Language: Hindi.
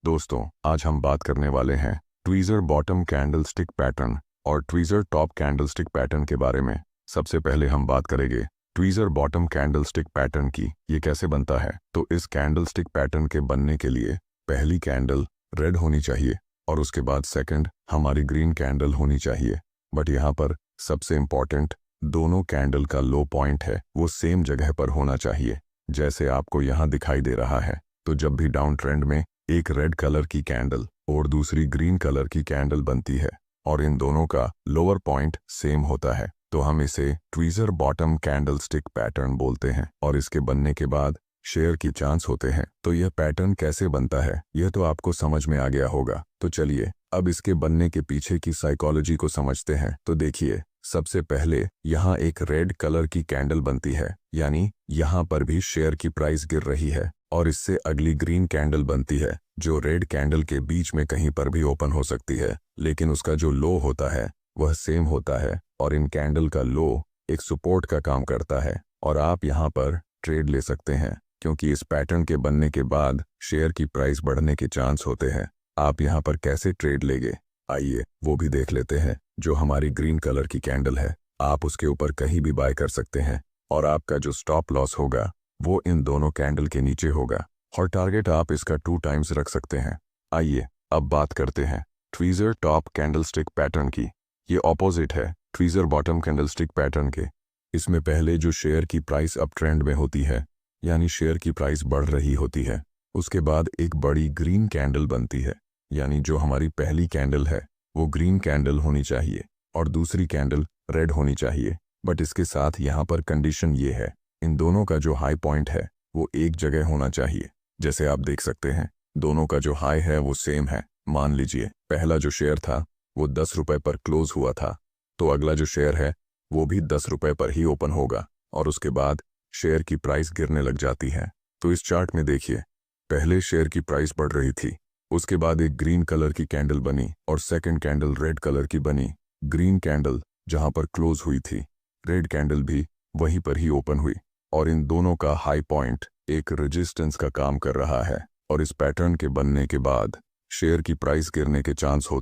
दोस्तों, आज हम बात करने वाले हैं ट्वीज़र बॉटम कैंडलस्टिक पैटर्न और ट्वीज़र टॉप कैंडलस्टिक पैटर्न के बारे में। सबसे पहले हम बात करेंगे ट्वीज़र बॉटम कैंडलस्टिक पैटर्न की। ये कैसे बनता है? तो इस कैंडलस्टिक पैटर्न के बनने के लिए पहली कैंडल रेड होनी चाहिए और उसके बाद सेकंड हमारी ग्रीन कैंडल होनी चाहिए। बट यहाँ पर सबसे इम्पॉर्टेंट, दोनों कैंडल का लो पॉइंट है वो सेम जगह पर होना चाहिए, जैसे आपको यहाँ दिखाई दे रहा है। तो जब भी डाउन ट्रेंड में एक रेड कलर की कैंडल और दूसरी ग्रीन कलर की कैंडल बनती है और इन दोनों का लोअर पॉइंट सेम होता है, तो हम इसे ट्वीज़र बॉटम कैंडलस्टिक पैटर्न बोलते हैं और इसके बनने के बाद शेयर की चांस होते हैं। तो यह पैटर्न कैसे बनता है यह तो आपको समझ में आ गया होगा। तो चलिए अब इसके बनने के पीछे की साइकोलॉजी को समझते हैं। तो देखिए, सबसे पहले यहाँ एक रेड कलर की कैंडल बनती है, यानी यहाँ पर भी शेयर की प्राइस गिर रही है और इससे अगली ग्रीन कैंडल बनती है जो रेड कैंडल के बीच में कहीं पर भी ओपन हो सकती है, लेकिन उसका जो लो होता है वह सेम होता है और इन कैंडल का लो एक सपोर्ट का काम करता है और आप यहाँ पर ट्रेड ले सकते हैं, क्योंकि इस पैटर्न के बनने के बाद शेयर की प्राइस बढ़ने के चांस होते हैं। आप यहाँ पर कैसे ट्रेड लेंगे, आइए वो भी देख लेते हैं। जो हमारी ग्रीन कलर की कैंडल है, आप उसके ऊपर कहीं भी बाय कर सकते हैं और आपका जो स्टॉप लॉस होगा वो इन दोनों कैंडल के नीचे होगा और टारगेट आप इसका 2 टाइम्स रख सकते हैं। आइए अब बात करते हैं ट्वीज़र टॉप कैंडलस्टिक पैटर्न की। ये ऑपोजिट है ट्वीज़र बॉटम कैंडलस्टिक पैटर्न के। इसमें पहले जो शेयर की प्राइस अप ट्रेंड में होती है, यानी शेयर की प्राइस बढ़ रही होती है, उसके बाद एक बड़ी ग्रीन कैंडल बनती है, यानी जो हमारी पहली कैंडल है वो ग्रीन कैंडल होनी चाहिए और दूसरी कैंडल रेड होनी चाहिए। बट इसके साथ यहाँ पर कंडीशन ये है, इन दोनों का जो हाई पॉइंट है वो एक जगह होना चाहिए। जैसे आप देख सकते हैं, दोनों का जो हाई है वो सेम है। मान लीजिए पहला जो शेयर था वो 10 रुपये पर क्लोज हुआ था, तो अगला जो शेयर है वो भी 10 रुपये पर ही ओपन होगा और उसके बाद शेयर की प्राइस गिरने लग जाती है। तो इस चार्ट में देखिए, पहले शेयर की प्राइस बढ़ रही थी, उसके बाद एक ग्रीन कलर की कैंडल बनी और सेकंड कैंडल रेड कलर की बनी। ग्रीन कैंडल जहां पर क्लोज हुई थी, रेड कैंडल भी वहीं पर ही ओपन हुई और इन दोनों का हाई पॉइंट एक रेजिस्टेंस का काम कर रहा है और इस पैटर्न के बनने के बाद शेयर की प्राइस गिरने के चांस होते